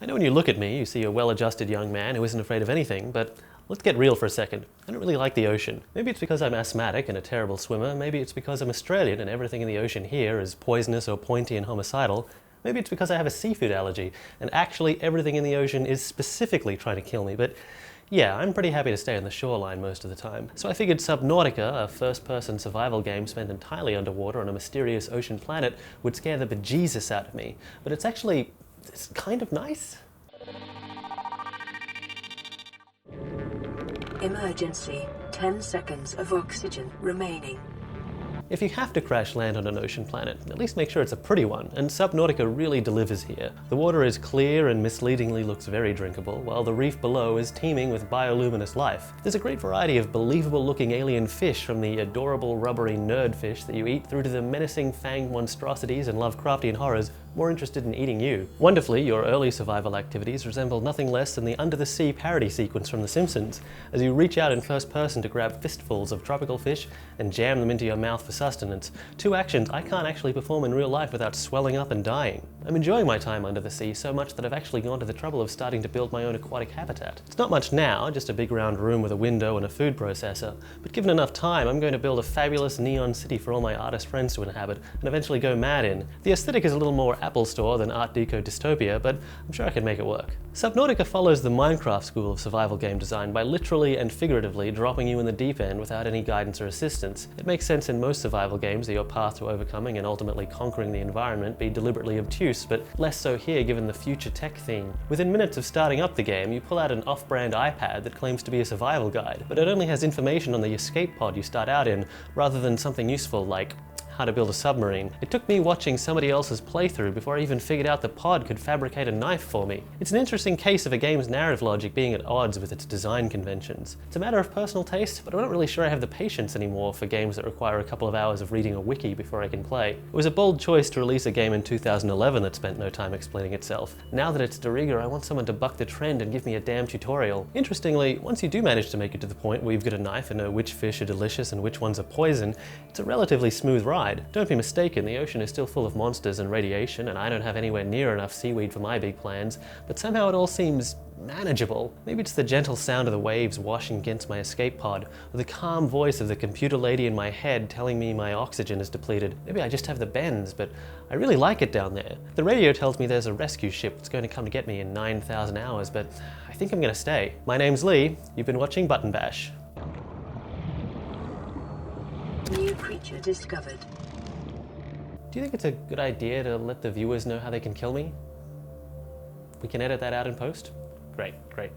I know when you look at me, you see a well-adjusted young man who isn't afraid of anything, but let's get real for a second. I don't really like the ocean. Maybe it's because I'm asthmatic and a terrible swimmer. Maybe it's because I'm Australian and everything in the ocean here is poisonous or pointy and homicidal. Maybe it's because I have a seafood allergy and actually everything in the ocean is specifically trying to kill me. But yeah, I'm pretty happy to stay on the shoreline most of the time. So I figured Subnautica, a first-person survival game spent entirely underwater on a mysterious ocean planet, would scare the bejesus out of me. But it's kind of nice. Emergency. 10 seconds of oxygen remaining. If you have to crash land on an ocean planet, at least make sure it's a pretty one, and Subnautica really delivers here. The water is clear and misleadingly looks very drinkable, while the reef below is teeming with bioluminescent life. There's a great variety of believable-looking alien fish, from the adorable rubbery nerdfish that you eat through to the menacing fanged monstrosities and Lovecraftian horrors more interested in eating you. Wonderfully, your early survival activities resemble nothing less than the under-the-sea parody sequence from The Simpsons, as you reach out in first person to grab fistfuls of tropical fish and jam them into your mouth for sustenance. Two actions I can't actually perform in real life without swelling up and dying. I'm enjoying my time under the sea so much that I've actually gone to the trouble of starting to build my own aquatic habitat. It's not much now, just a big round room with a window and a food processor, but given enough time, I'm going to build a fabulous neon city for all my artist friends to inhabit and eventually go mad in. The aesthetic is a little more Apple Store than Art Deco dystopia, but I'm sure I can make it work. Subnautica follows the Minecraft school of survival game design by literally and figuratively dropping you in the deep end without any guidance or assistance. It makes sense in most survival games that your path to overcoming and ultimately conquering the environment be deliberately obtuse, but less so here given the future tech theme. Within minutes of starting up the game, you pull out an off-brand iPad that claims to be a survival guide, but it only has information on the escape pod you start out in, rather than something useful like how to build a submarine. It took me watching somebody else's playthrough before I even figured out the pod could fabricate a knife for me. It's an interesting case of a game's narrative logic being at odds with its design conventions. It's a matter of personal taste, but I'm not really sure I have the patience anymore for games that require a couple of hours of reading a wiki before I can play. It was a bold choice to release a game in 2011 that spent no time explaining itself. Now that it's de rigueur, I want someone to buck the trend and give me a damn tutorial. Interestingly, once you do manage to make it to the point where you've got a knife and know which fish are delicious and which ones are poison, it's a relatively smooth ride. Don't be mistaken, the ocean is still full of monsters and radiation, and I don't have anywhere near enough seaweed for my big plans, but somehow it all seems manageable. Maybe it's the gentle sound of the waves washing against my escape pod, or the calm voice of the computer lady in my head telling me my oxygen is depleted. Maybe I just have the bends, but I really like it down there. The radio tells me there's a rescue ship that's going to come to get me in 9,000 hours, but I think I'm going to stay. My name's Lee, you've been watching Button Bash. New creature discovered. Do you think it's a good idea to let the viewers know how they can kill me? We can edit that out in post? Great, great.